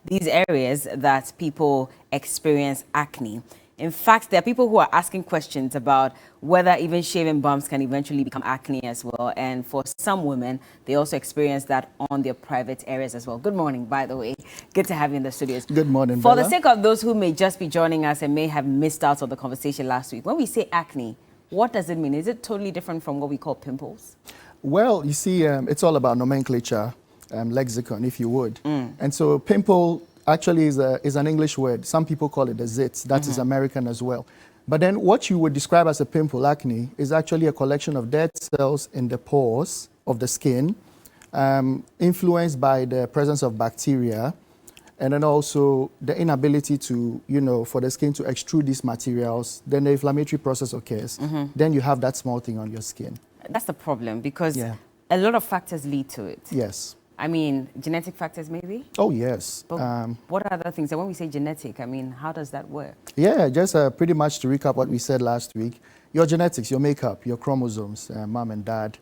these areas that people experience acne. In fact, there are people who are asking questions about whether even shaving bumps can eventually become acne as well. And for some women, they also experience that on their private areas as well. Good morning, by the way. Good to have you in the studios. Good morning, For Bella. the sake of those who may just be joining us and may have missed out on the conversation last week, when we say acne, what does it mean? Is it totally different from what we call pimples? Well, you see, it's all about nomenclature, lexicon, if you would. And so pimple actually is an English word. Some people call it a zit. That is American as well. But then what you would describe as a pimple, acne, is actually a collection of dead cells in the pores of the skin, influenced by the presence of bacteria, and then also the inability to, for the skin to extrude these materials. Then the inflammatory process occurs. Then you have that small thing on your skin. That's the problem, because a lot of factors lead to it. Yes. I mean, genetic factors maybe? Oh, yes. But what are other things? And when we say genetic, I mean, how does that work? Yeah, just pretty much to recap what we said last week. Your genetics, your makeup, your chromosomes, mom and dad,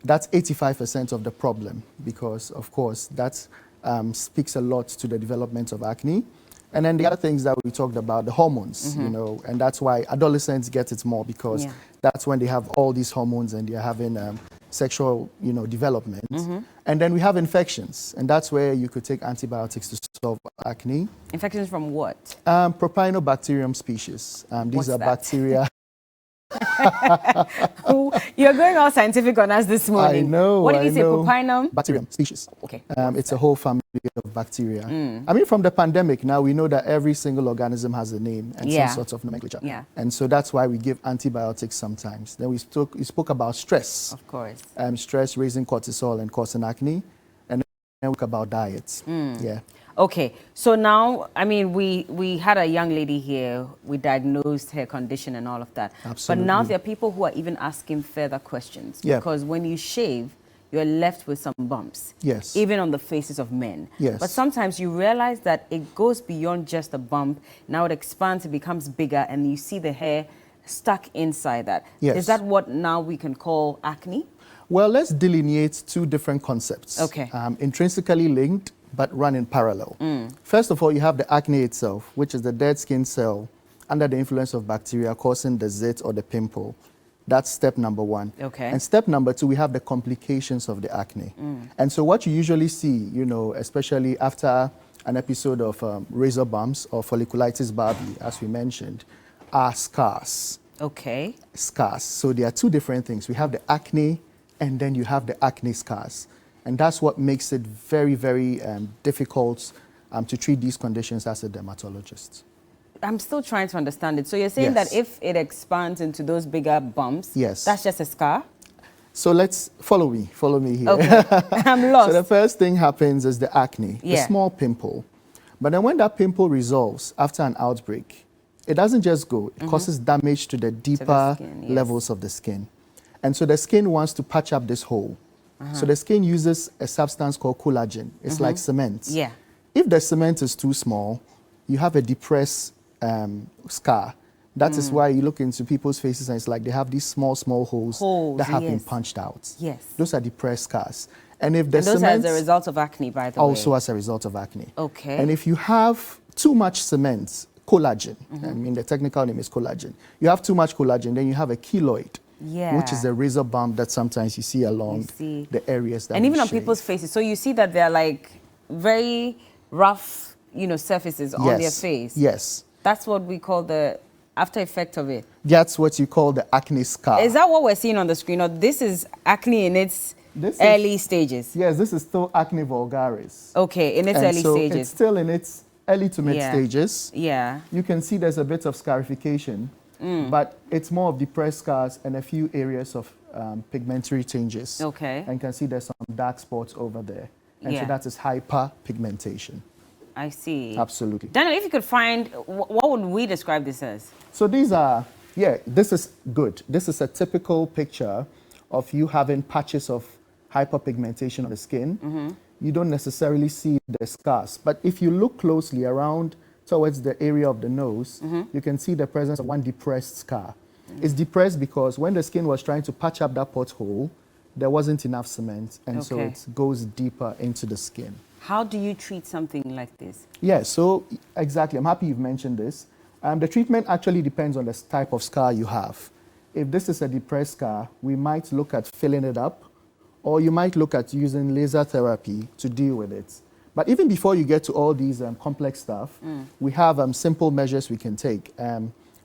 that's 85% of the problem, because, of course, that speaks a lot to the development of acne. And then the other things that we talked about, the hormones, and that's why adolescents get it more, because that's when they have all these hormones and they're having sexual, development. And then we have infections, and that's where you could take antibiotics to solve acne. Infections from what? Propionobacterium species. These are bacteria. You're going all scientific on us this morning. I know. What did you say? Propionum? Bacterium species. Okay. It's a whole family of bacteria. I mean, from the pandemic, now we know that every single organism has a name and some sort of nomenclature. And so that's why we give antibiotics sometimes. Then we spoke about stress. Of course. Stress raising cortisol and causing acne. And then we talk about diets. Yeah. Okay, so now, I mean, we had a young lady here, we diagnosed her condition and all of that. Absolutely. But now there are people who are even asking further questions. Yeah. Because when you shave, you're left with some bumps. Yes. Even on the faces of men. Yes. But sometimes you realize that it goes beyond just a bump. Now it expands, it becomes bigger, and you see the hair stuck inside that. Yes. Is that what now we can call acne? Well, let's delineate two different concepts. Okay. Intrinsically linked, but run in parallel. First of all, you have the acne itself, which is the dead skin cell under the influence of bacteria causing the zit or the pimple. That's step number one. Okay. And step number two, we have the complications of the acne. And so what you usually see, especially after an episode of razor bumps or folliculitis barbae, as we mentioned, are scars. Okay. Scars. So there are two different things. We have the acne, and then you have the acne scars. And that's what makes it very, very difficult to treat these conditions as a dermatologist. I'm still trying to understand it. So you're saying that if it expands into those bigger bumps, that's just a scar? So let's follow me here. Okay. I'm lost. So the first thing happens is the acne, the small pimple. But then when that pimple resolves after an outbreak, it doesn't just go. It causes damage to the deeper levels of the skin. And so the skin wants to patch up this hole. So the skin uses a substance called collagen. It's like cement. Yeah. If the cement is too small, you have a depressed scar. That is why you look into people's faces and it's like they have these small holes that have been punched out. Yes. Those are depressed scars. And if the those cement... are as a result of acne, by the way. Also as a result of acne. Okay. And if you have too much cement, collagen, I mean the technical name is collagen. You have too much collagen, then you have a keloid. Yeah. Which is a razor bump that sometimes you see along the areas that and even on shave. people's faces. So you see that they're like very rough, surfaces on their face. Yes. That's what we call the after effect of it. That's what you call the acne scar. Is that what we're seeing on the screen? Or this is acne in its early stages? Yes, this is still acne vulgaris. Okay, in its early stages. It's still in its early to mid stages. Yeah. You can see there's a bit of scarification. But it's more of depressed scars and a few areas of pigmentary changes. Okay. And you can see there's some dark spots over there. And so that is hyperpigmentation. I see. Absolutely. Daniel, if you could find, what would we describe this as? So these are, this is good. This is a typical picture of you having patches of hyperpigmentation on the skin. You don't necessarily see the scars. But if you look closely around towards the area of the nose, you can see the presence of one depressed scar. It's depressed because when the skin was trying to patch up that pothole, there wasn't enough cement, and so it goes deeper into the skin. How do you treat something like this? Yeah, so exactly. I'm happy you've mentioned this. The treatment actually depends on the type of scar you have. If this is a depressed scar, we might look at filling it up, or you might look at using laser therapy to deal with it. But even before you get to all these complex stuff, we have simple measures we can take.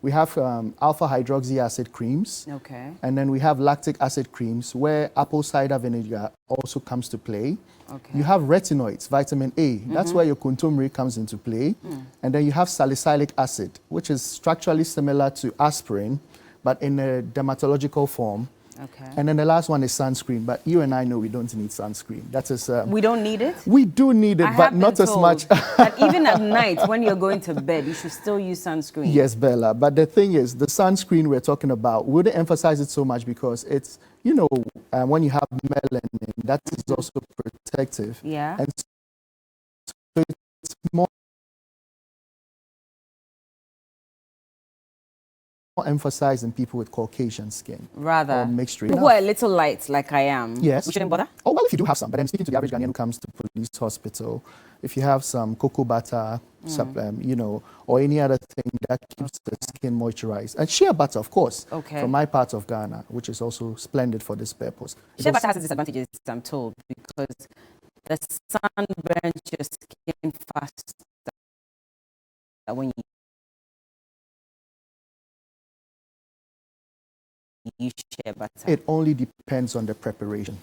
We have alpha hydroxy acid creams, Okay. and then we have lactic acid creams where apple cider vinegar also comes to play. Okay. You have retinoids, vitamin A. That's where your contumely comes into play. And then you have salicylic acid, which is structurally similar to aspirin, but in a dermatological form. Okay. And then the last one is sunscreen, but you and I know we don't need sunscreen. That is... We don't need it? we do need it, I but have not been as told much. that even at night, when you're going to bed, you should still use sunscreen. Yes, Bella. But the thing is, the sunscreen we're talking about, we wouldn't emphasize it so much because it's, you know, when you have melanin, that is also protective. Yeah. And so it's more emphasized in people with Caucasian skin. Rather. Or mixed race. Who are a little light, like I am. Yes. We shouldn't bother? Oh, well, if you do have some, but then speaking to the average Ghanaian who comes to police hospital, if you have some cocoa butter, you know, or any other thing that keeps the skin moisturized. And shea butter, of course, from my part of Ghana, which is also splendid for this purpose. Shea butter has its disadvantages, I'm told, because the sun burns your skin faster when you use shea butter. It only depends on the preparation.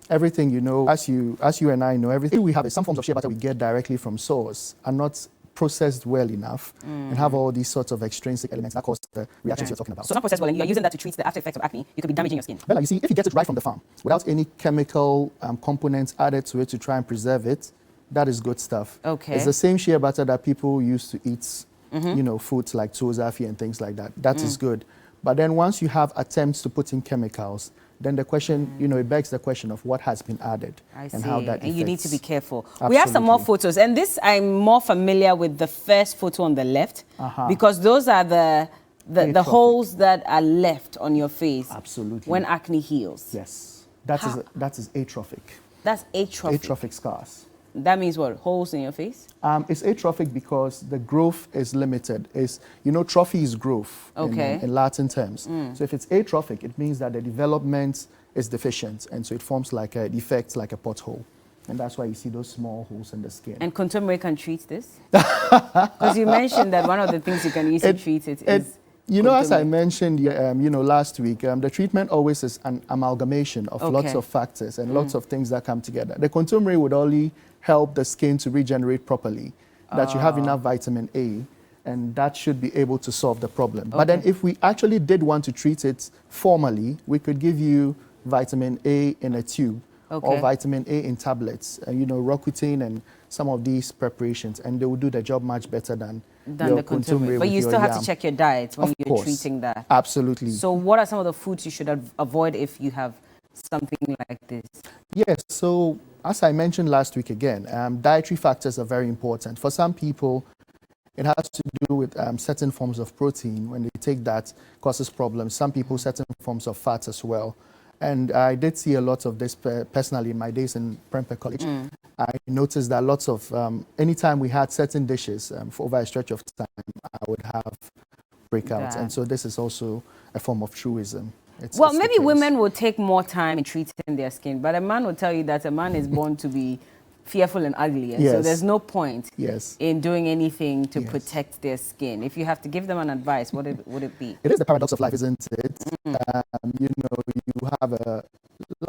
Everything, you know, as you and I know, everything we have is some forms of shea butter we get directly from source are not processed well enough and have all these sorts of extrinsic elements that cause the reactions you're talking about. So not processed well, and you're using that to treat the after effects of acne, you could be damaging your skin. Bella, you see, if you get it right from the farm, without any chemical components added to it to try and preserve it, that is good stuff. Okay. It's the same shea butter that people use to eat, you know, foods like tozafi and things like that. That is good. But then once you have attempts to put in chemicals, then the question, you know, it begs the question of what has been added and how that affects. And you need to be careful. Absolutely. We have some more photos, and this I'm more familiar with the first photo on the left because those are the holes that are left on your face. Absolutely. When acne heals. Yes, that is atrophic. That's atrophic. Atrophic scars. That means what? Holes in your face? It's atrophic because the growth is limited. You know, trophy is growth in Latin terms. So if it's atrophic, it means that the development is deficient, and so it forms like a defect, like a pothole. And that's why you see those small holes in the skin. And contemporary can treat this? Because you mentioned that one of the things you can use to treat it is... You know, as I mentioned, you know, last week, the treatment always is an amalgamation of lots of factors and lots of things that come together. The contemporary would only help the skin to regenerate properly, that you have enough vitamin A, and that should be able to solve the problem. But then if we actually did want to treat it formally, we could give you vitamin A in a tube or vitamin A in tablets, you know, Roaccutane and some of these preparations, and they will do the job much better than the contemporary. But you still have to check your diet when you're treating that. Absolutely. So what are some of the foods you should avoid if you have something like this? Yes, so as I mentioned last week again, dietary factors are very important. For some people, it has to do with certain forms of protein. When they take that, causes problems. Some people, certain forms of fats as well. And I did see a lot of this personally in my days in Prempeh College. I noticed that lots of, anytime we had certain dishes for over a stretch of time, I would have breakouts. And so this is also a form of truism. Well, maybe women will take more time in treating their skin, but a man will tell you that a man is born to be fearful and ugly. And so there's no point in doing anything to protect their skin. If you have to give them an advice, what would it be? It is the paradox of life, isn't it? You know, you have a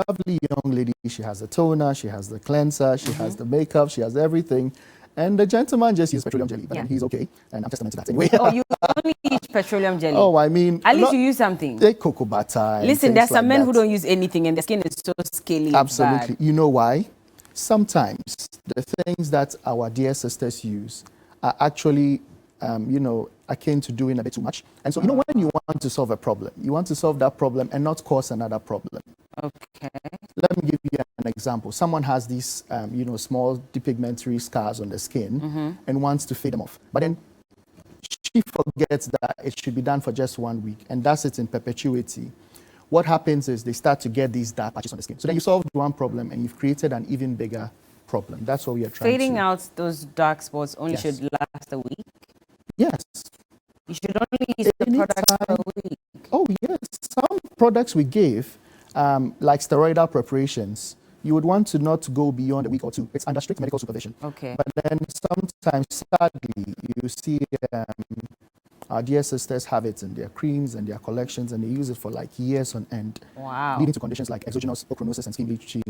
lovely young lady. She has the toner, she has the cleanser, she has the makeup, she has everything. And the gentleman just uses petroleum jelly, but then he's okay. And I'm testament to that anyway. Oh, you only use petroleum jelly? Oh, I mean... At least you use something. Take cocoa butter. Listen, there's some men who don't use anything and their skin is so scaly. Absolutely. You know why? Sometimes the things that our dear sisters use are actually, you know, akin to doing a bit too much. And so, you know, when you want to solve a problem, you want to solve that problem and not cause another problem. Okay. Let me give you an example. Someone has these, you know, small depigmentary scars on the skin and wants to fade them off. But then she forgets that it should be done for just 1 week and does it in perpetuity. What happens is they start to get these dark patches on the skin. So then you solved one problem and you've created an even bigger problem. That's what we are trying Fading to... out those dark spots only Yes. should last a week? Yes. You should only use the products for a week. Oh, yes. Some products we give, like steroidal preparations, you would want to not go beyond a week or two. It's under strict medical supervision. Okay. But then sometimes, sadly, you see our dear sisters have it in their creams and their collections, and they use it for like years on end. Wow. Leading to conditions like exogenous ochronosis and skin bleaching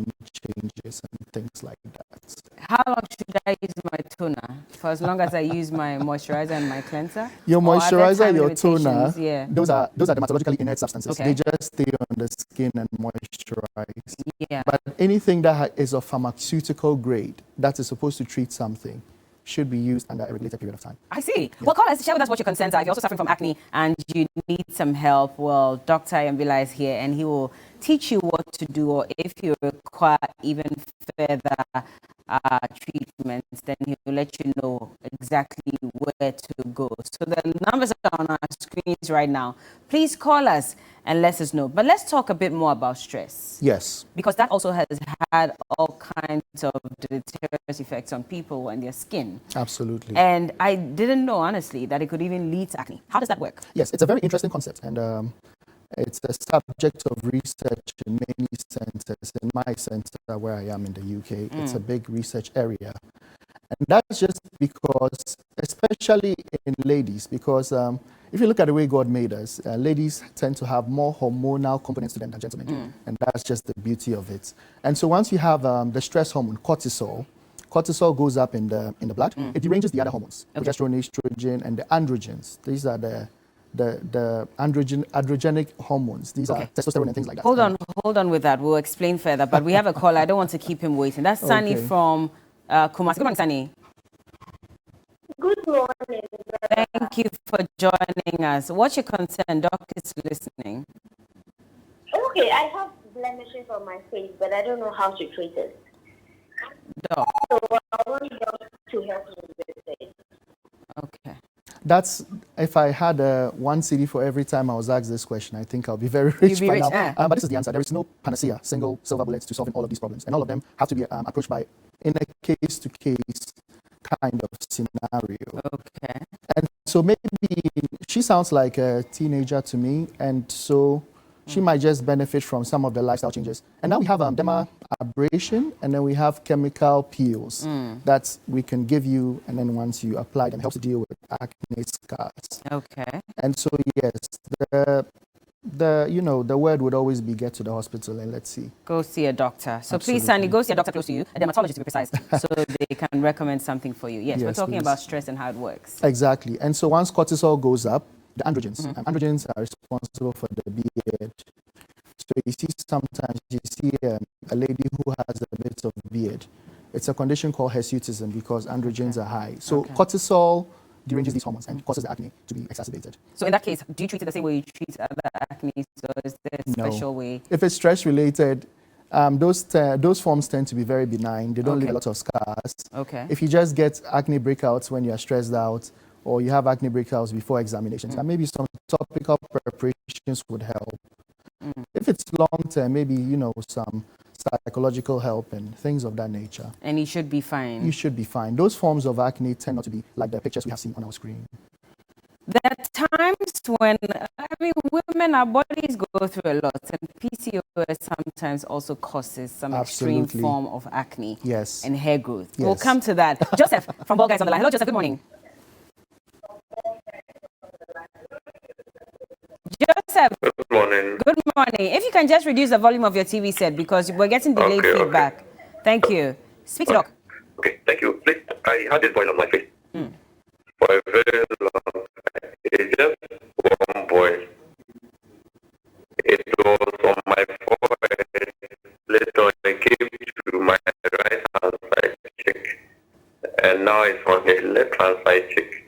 changes and things like that. How long should I use my toner? For as long as I use my moisturizer and my cleanser? Your Or are there moisturizer, time your toner, limitations? Yeah. those are dermatologically inert substances. Okay. They just stay on the skin and moisturize. Yeah. But anything that is of pharmaceutical grade that is supposed to treat something should be used under a regulated period of time. I see. Well, call us, share with us what your concerns are. If you're also suffering from acne and you need some help, well, Dr. Yambila is here and he will teach you what to do, or if you require even further treatments, then he will let you know exactly where to go. So the numbers are on our screens right now. Please call us and let us know. But let's talk a bit more about stress. Yes. Because that also has had all kinds of deleterious effects on people and their skin. Absolutely. And I didn't know, honestly, that it could even lead to acne. How does that work? Yes, it's a very interesting concept, and it's a subject of research in many centers. In my center where I am in the UK, it's a big research area. And that's just because, especially in ladies, because if you look at the way God made us, ladies tend to have more hormonal components to them than gentlemen do. And that's just the beauty of it. And so once you have the stress hormone, cortisol goes up in the blood. It deranges the other hormones, progesterone, estrogen, and the androgens. These are the androgenic hormones. These are testosterone and things like that. Hold on with that. We'll explain further. But we have a caller. I don't want to keep him waiting. That's Sunny from Kumasi. Good morning, Sunny. Good morning. Thank you for joining us. What's your concern? Doc is listening. Okay, I have blemishes on my face, but I don't know how to treat it. Doc. So I want you to help me with it. Okay. That's, if I had one CD for every time I was asked this question, I think I'll be very rich by now. But this is the answer. There is no panacea, single silver bullet to solving all of these problems. And all of them have to be approached by in a case-to-case kind of scenario. Okay. And so maybe she sounds like a teenager to me, and so she might just benefit from some of the lifestyle changes. And now we have dermabrasion, and then we have chemical peels that we can give you, and then once you apply them, it helps to deal with acne scars. Okay. And so yes, the word would always be get to the hospital and let's see. Go see a doctor. So Absolutely. please, Sandy, go see a doctor close to you, a dermatologist to be precise, so they can recommend something for you. Yes, we're talking please. about stress and how it works. Exactly. And so once cortisol goes up, the androgens, androgens are responsible for the beard. So you see sometimes a lady who has a bit of beard. It's a condition called Histidism because androgens are high. So cortisol deranges these hormones and causes the acne to be exacerbated. So in that case, do you treat it the same way you treat other acne, or is there a special way? If it's stress related, those forms tend to be very benign. They don't leave a lot of scars. Okay. If you just get acne breakouts when you are stressed out, or you have acne breakouts before examinations, and maybe some topical preparations would help. If it's long term, maybe some psychological help and things of that nature. And you should be fine. You should be fine. Those forms of acne tend not to be like the pictures we have seen on our screen. There are times when, women, our bodies go through a lot, and PCOS sometimes also causes some extreme form of acne and hair growth. We'll come to that. Joseph from Ball Guys on the line. Hello, Joseph. Good morning. Joseph. Good morning. Good morning. If you can just reduce the volume of your TV set because we're getting delayed feedback. Thank you. Speak to Doc. Okay, thank you. Please, I had this boil on my face for a very long time. It's just one boil. It was on my forehead. Later, it came to my right hand side cheek. And now it's on the left hand side cheek.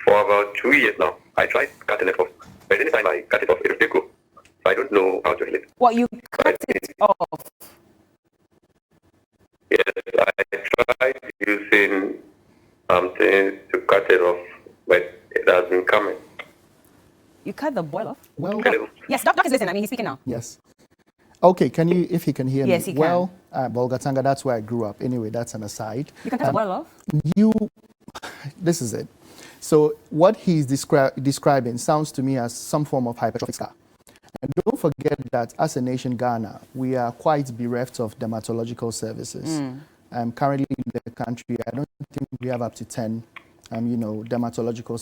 For about 2 years now, I tried cutting it off. But anytime I cut it off, it will still go. So I don't know how to heal it. What, you cut it off? Yes, I tried using something to cut it off, but it hasn't coming. You cut the boil off? Well, yes, Doc is listening. He's speaking now. Yes. Okay, if he can hear me? Yes, he can. Well, Bolgatanga, that's where I grew up. Anyway, that's an aside. You can cut your boil off? This is it. So what he's describing sounds to me as some form of hypertrophic scar. And don't forget that as a nation, Ghana, we are quite bereft of dermatological services. Currently in the country, I don't think we have up to 10 dermatological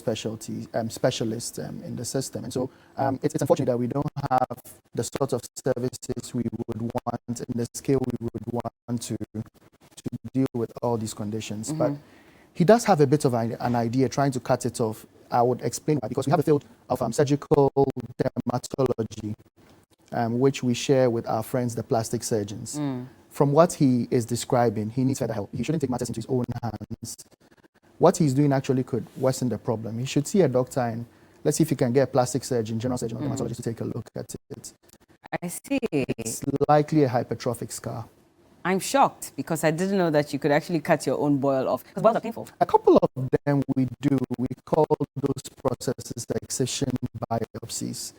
specialists in the system. And so it's unfortunate that we don't have the sort of services we would want in the scale we would want to deal with all these conditions. But he does have a bit of an idea trying to cut it off. I would explain why, because we have a field of surgical dermatology, which we share with our friends, the plastic surgeons. From what he is describing, he needs further help. He shouldn't take matters into his own hands. What he's doing actually could worsen the problem. He should see a doctor and let's see if he can get a plastic surgeon, general surgeon, or dermatologist to take a look at it. I see. It's likely a hypertrophic scar. I'm shocked because I didn't know that you could actually cut your own boil off. Because boils are painful. A couple of them we do. We call those processes excision biopsies.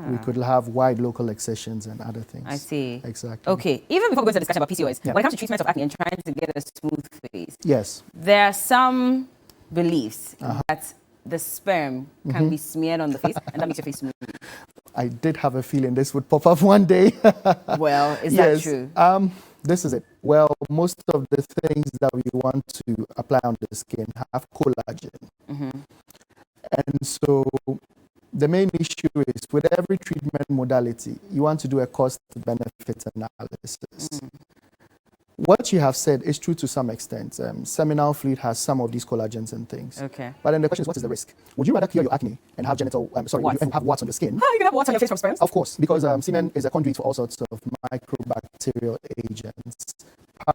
We could have wide local excisions and other things. I see. Exactly. Okay. Even before we go into the discussion about PCOS, when it comes to treatment of acne and trying to get a smooth face, Yes. there are some beliefs that the sperm can be smeared on the face and that makes your face smooth. I did have a feeling this would pop up one day. Well, is yes. that true? This is it. Well, most of the things that we want to apply on the skin have collagen. And so the main issue is with every treatment modality, you want to do a cost-benefit analysis. What you have said is true to some extent. Seminal fluid has some of these collagens and things. Okay. But then the question is, what is the risk? Would you rather cure your acne and have and have warts on your skin? You can have warts on your face from sperms? Of course, because semen is a conduit for all sorts of microbacterial agents,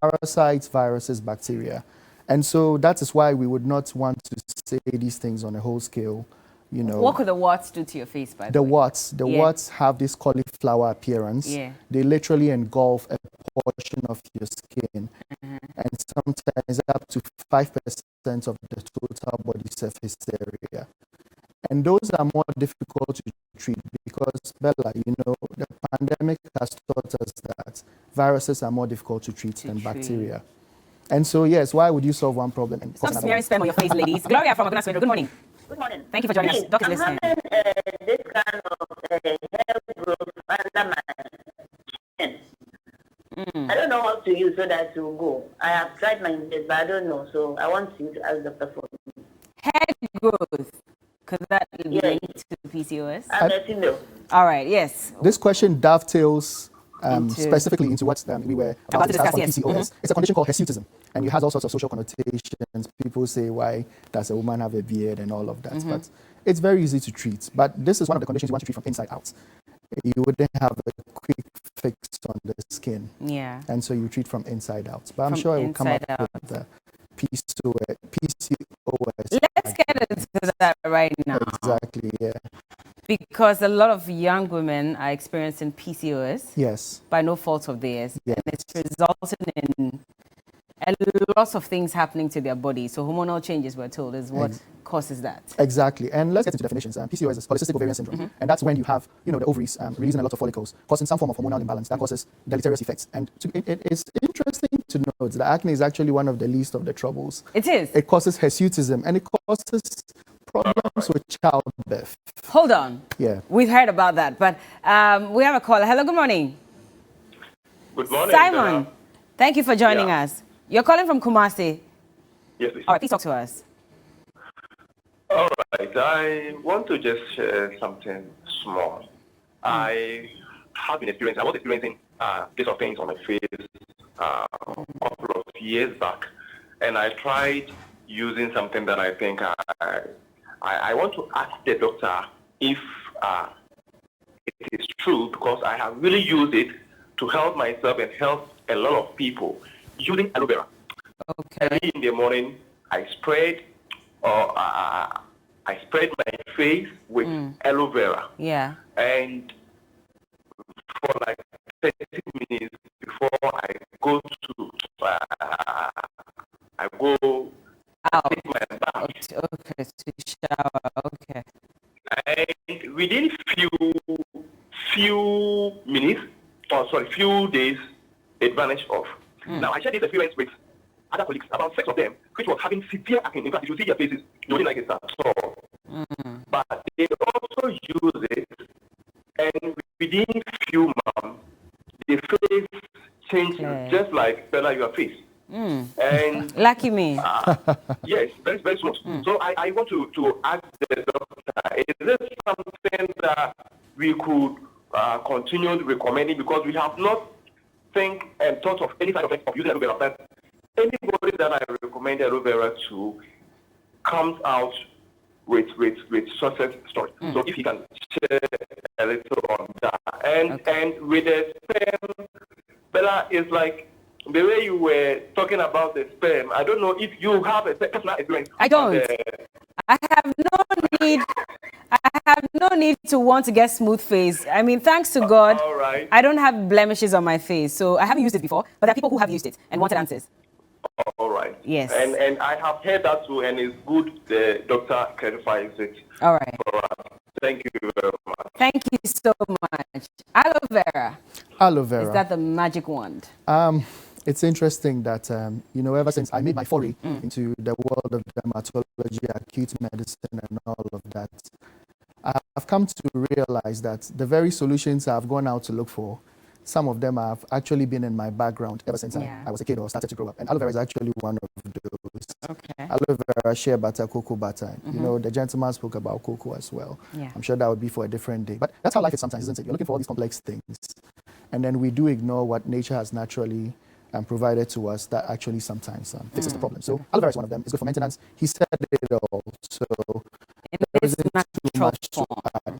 parasites, viruses, bacteria. And so that is why we would not want to say these things on a whole scale. What could the warts do to your face, by the way? The warts have this cauliflower appearance. They literally engulf a portion of your skin, and sometimes up to 5% of the total body surface area. And those are more difficult to treat because, Bella, the pandemic has taught us that viruses are more difficult to treat than bacteria. And so, yes, why would you solve one problem and stop smearing sperm on your face, ladies? Gloria from Agna, good morning. Good morning. Thank you for joining us. Doctor, listening. I'm having this kind of hair growth under my chin. I don't know how to use so that it will go. I have tried my best, but I don't know. So I want you to ask the person. Hair growth. Could that be linked to PCOS? I'm letting know. All right, yes. This question dovetails specifically into what we were about to discuss on PCOS. It's a condition called Histidism, and it has all sorts of social connotations. People say, why does a woman have a beard and all of that? But it's very easy to treat. But this is one of the conditions you want to treat from inside out. You wouldn't have a quick fix on the skin. Yeah. And so you treat from inside out. But I'm sure it will come up with the PCOS. Let's get into that right now. Exactly, yeah. Because a lot of young women are experiencing PCOS. Yes. By no fault of theirs. Yes. And it's resulting in a lot of things happening to their body. So hormonal changes, we're told, is what causes that. Exactly. And let's get into definitions. PCOS is polycystic ovarian syndrome. And that's when you have, the ovaries releasing a lot of follicles, causing some form of hormonal imbalance that causes deleterious effects. And it's interesting to note that acne is actually one of the least of the troubles. It is. It causes hirsutism and it causes problems with childbirth. Hold on. Yeah. We've heard about that, but we have a caller. Hello, good morning. Good morning. Simon, thank you for joining us. You're calling from Kumasi. Yes, please. All right, please talk to us. All right. I want to just share something small. I was experiencing this of things on my face a couple of years back, and I tried using something that I think I want to ask the doctor if it is true, because I have really used it to help myself and help a lot of people using aloe vera. Okay. Early in the morning, I sprayed my face with aloe vera. Yeah. And for like 30 minutes before I go to Out. take my bath. Okay, to shower. Okay. And within few days, it vanished off. Now, I shared this experience with other colleagues, about 6 of them, which was having severe acne. In fact, you see their faces, you wouldn't like it at all. But they also use it, and within few months, the face changed just like Bella, your face. And lucky me. Yes, very, very smooth. So I want to ask the doctor, is this something that we could continue recommending, because we have not think and thought of any side effect of using aloe vera, but anybody that I recommend aloe vera to comes out with success story. So if you can share a little on that. And with the sperm, Bella, is like the way you were talking about the sperm. I don't know if you have a personal experience. I don't. I have no need to want to get smooth face. I mean, thanks to God, all right. I don't have blemishes on my face. So I haven't used it before, but there are people who have used it and wanted answers. All right. Yes. And I have heard that too, and it's good the doctor clarifies it. All right. For us. Thank you very much. Thank you so much. Aloe vera. Aloe vera. Is that the magic wand? It's interesting that, ever since I made my foray into the world of dermatology, acute medicine, and all of that, I've come to realize that the very solutions I've gone out to look for, some of them have actually been in my background ever since I was a kid or started to grow up. And aloe vera is actually one of those. Okay. Aloe vera, shea butter, cocoa butter. The gentleman spoke about cocoa as well. Yeah. I'm sure that would be for a different day. But that's how life is sometimes, isn't it? You're looking for all these complex things. And then we do ignore what nature has naturally provided to us that actually sometimes fixes the problem. So aloe vera is one of them. It's good for maintenance. He said it all. So in its natural form.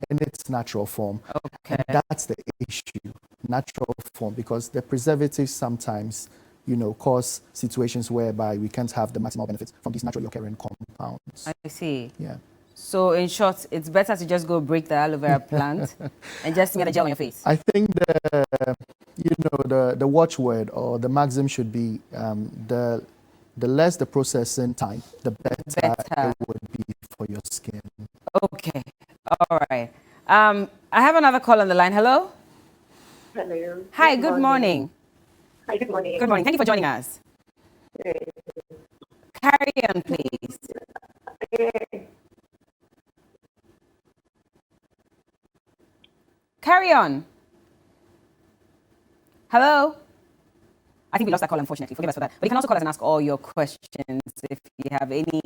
In its natural form. Okay. And that's the issue, natural form, because the preservatives sometimes, cause situations whereby we can't have the maximal benefits from these naturally occurring compounds. I see. Yeah. So in short, it's better to just go break the aloe vera plant and just get a gel on your face. I think the watchword or the maxim should be the less the processing time, the better it would be for your skin. Okay. All right. I have another call on the line. Hello? Hello. Hi, good morning. Hi, good morning. Good morning. Thank you for joining us. Carry on, please. Carry on. Hello? I think we lost that call, unfortunately. Forgive us for that. But you can also call us and ask all your questions if you have any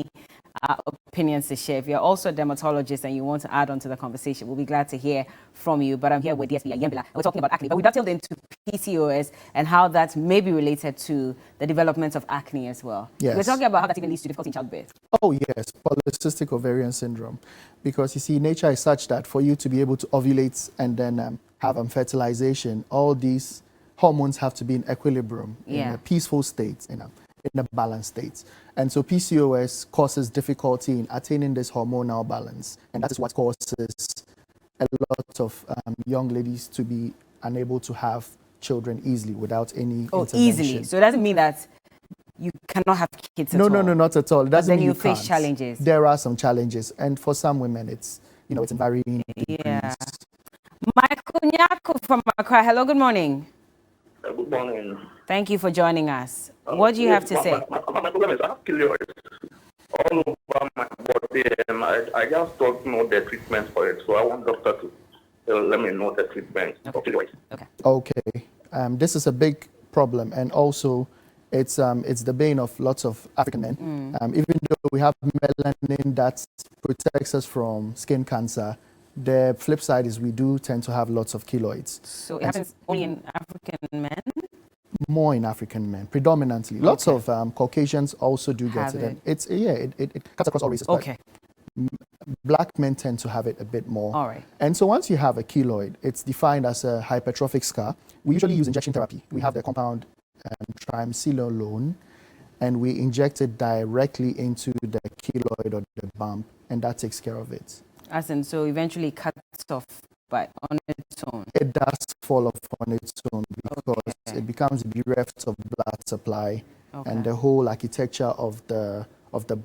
opinions to share. If you're also a dermatologist and you want to add on to the conversation, we'll be glad to hear from you. But I'm here with DSP Yembila. We're talking about acne. But we dovetailed into PCOS and how that may be related to the development of acne as well. Yes. We're talking about how that even leads to difficulty in childbirth. Oh, yes, polycystic ovarian syndrome. Because you see, nature is such that for you to be able to ovulate and then have fertilization, all these hormones have to be in equilibrium, in a peaceful state, in a balanced state. And so PCOS causes difficulty in attaining this hormonal balance. And that is what causes a lot of young ladies to be unable to have children easily without any intervention. Easily. So it doesn't mean that you cannot have kids at all. No, not at all. It doesn't then mean you you face can't. challenges. There are some challenges. And for some women, it's in varying degrees. Yeah. Michael Nyako from Accra. Hello, good morning. Good morning. Thank you for joining us. What do you have to say? My problem is I have keloids all over my body, and I just don't know the treatment for it. So I want doctor to let me know the treatment for keloids. Okay. This is a big problem, and also it's the bane of lots of African men. Even though we have melanin that protects us from skin cancer, the flip side is we do tend to have lots of keloids. So it happens only in African men? More in African men, predominantly. Lots of Caucasians also do get it. It cuts across all races. Okay. Black men tend to have it a bit more. All right. And so once you have a keloid, it's defined as a hypertrophic scar. We usually use injection therapy. We have the compound triamcinolone, and we inject it directly into the keloid or the bump, and that takes care of it. As in, so eventually it cuts off on its own? It does fall off on its own because it becomes bereft of blood supply, and the whole architecture of the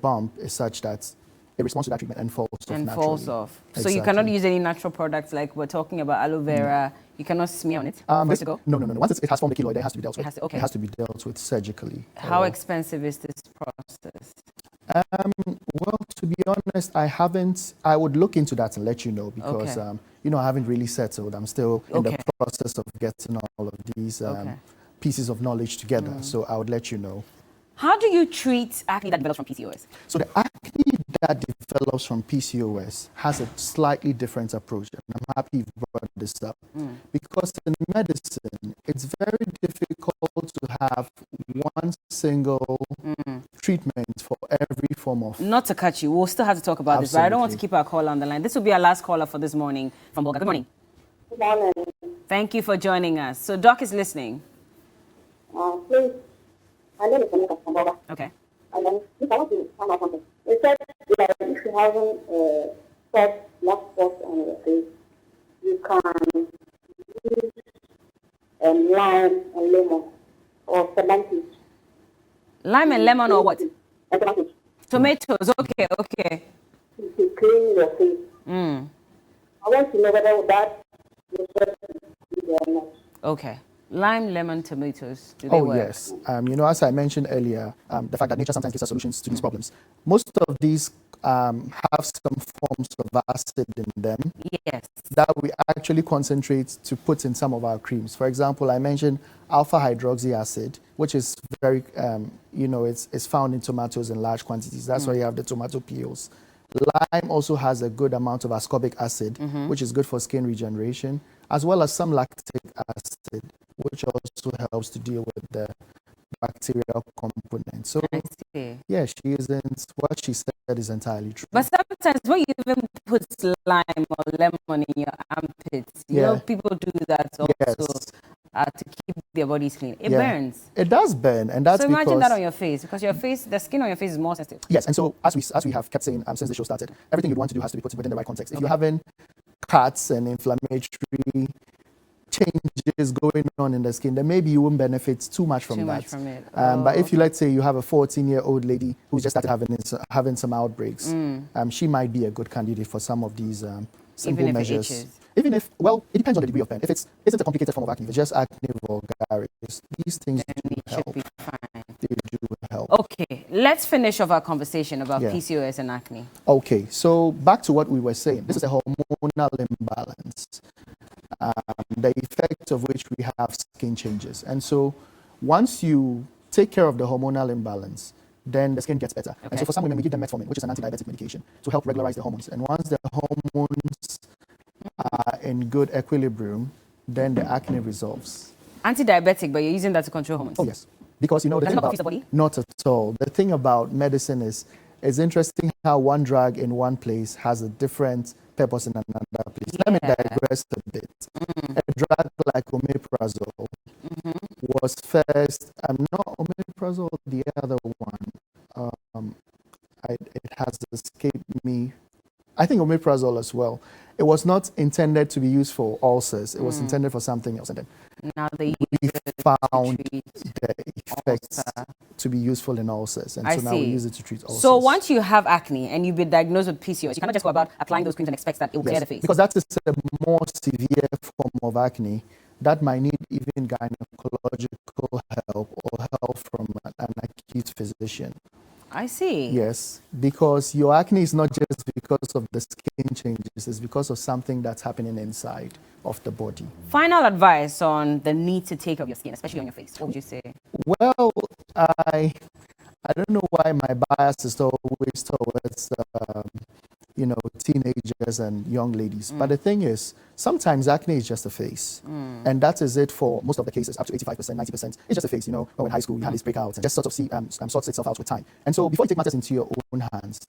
bump is such that it responds to that treatment and falls off And naturally. falls off. So Exactly. you cannot use any natural products like we're talking about aloe vera. You cannot smear on it. No. First to go? No. Once it has formed a keloid, it has to be dealt with. has to- okay. It has to be dealt with surgically. How expensive is this process? Well, to be honest, I would look into that and let you know because, Okay. I haven't really settled. I'm still in the Okay. process of getting all of these Okay. pieces of knowledge together. So I would let you know. How do you treat acne that develops from PCOS? So the acne that develops from PCOS has a slightly different approach. And I'm happy you brought this up because in medicine, it's very difficult to have one single treatment for every form of. Not to cut you, we'll still have to talk about this, but I don't want to Absolutely. keep our caller on the line. This will be our last caller for this morning from Bolga. Good morning. Good morning. Thank you for joining us. So Doc is listening. Please, my name is Monica from Boga. Okay. And then, if I want to find out something, it said that if you're having black spots on your face, you can use lime and lemon or cementage. Lime and lemon or what? Cementage Tomatoes. Okay, okay. to clean your face. I want to know whether that is or not. Okay. Lime, lemon, tomatoes. Do they Oh, work? yes. As I mentioned earlier, the fact that nature sometimes gives us solutions to these problems. Most of these have some forms of acid in them Yes. that we actually concentrate to put in some of our creams. For example, I mentioned alpha hydroxy acid, which is very, it's found in tomatoes in large quantities. That's why you have the tomato peels. Lime also has a good amount of ascorbic acid, which is good for skin regeneration, as well as some lactic acid, which also helps to deal with the bacterial component. So, I see. yeah, what she said is entirely true. But sometimes when you even put lime or lemon in your armpits, you know, people do that also Yes. To keep their bodies clean. It Yeah. burns. It does burn, and that's So imagine because that on your face, because your face, the skin on your face is more sensitive. yes, and so as we have kept saying since the show started, everything you'd want to do has to be put within the right context. If you're having cuts and inflammatory changes going on in the skin, then maybe you won't benefit too much from Too that. much from it. But if you, let's say, you have a 14-year-old lady who just started having some outbreaks, she might be a good candidate for some of these simple Even if it measures. itches. Even if, well, it depends on the degree of pain. If it isn't a complicated form of acne, if it's just acne vulgaris, these things Then do it should help. be fine. They do help. Okay, let's finish off our conversation about Yeah. PCOS and acne. Okay, so back to what we were saying. This is a hormonal imbalance, the effect of which we have skin changes. And so once you take care of the hormonal imbalance, then the skin gets better. And so for some women, we give them metformin, which is an anti-diabetic medication, to help regularize the hormones. And once the hormones are in good equilibrium, then the acne resolves. Anti-diabetic, but you're using that to control hormones. Oh, yes. Because, the Does it thing not about, confuse the body? not at all. The thing about medicine is, it's interesting how one drug in one place has a different purpose in another place. Let me digress a bit. A drug like omeprazole was first, not omeprazole, the other one. It has escaped me. I think omeprazole as well. It was not intended to be used for ulcers. It was intended for something else. And then Now they we found treat the effects to be useful in ulcers. And I so now we see. use it to treat ulcers. So once you have acne and you've been diagnosed with PCOS, you cannot just go about applying those creams and expect that it will clear the face. Because that is a more severe form of acne that might need even gynecological help or help from an acute physician. I see. Yes, because your acne is not just because of the skin changes, it's because of something that's happening inside of the body. Final advice on the need to take care of your skin, especially on your face. What would you say? Well, I don't know why my bias is always towards teenagers and young ladies. But the thing is, sometimes acne is just a phase. And that is it for most of the cases, up to 85%, 90%. It's just a phase, when in high school you have these breakouts and just sort of sorts itself out with time. And so before you take matters into your own hands,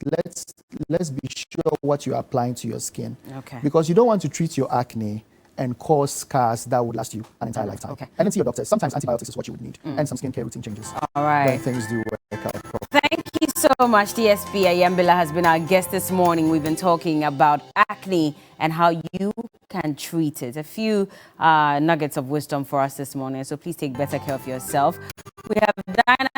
let's be sure what you are applying to your skin. Okay. Because you don't want to treat your acne and cause scars that would last you an entire lifetime. Okay. And then see your doctor. Sometimes antibiotics is what you would need, and some skincare routine changes. All right. Then things do work out properly. Thank you so much. DSP Ayambila has been our guest this morning. We've been talking about acne and how you can treat it. A few nuggets of wisdom for us this morning. So please take better care of yourself. We have Diana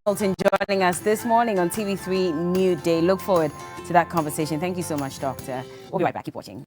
Hamilton joining us this morning on TV3 Newday. Look forward to to that conversation. Thank you so much, Doctor. We'll be right back. Keep watching.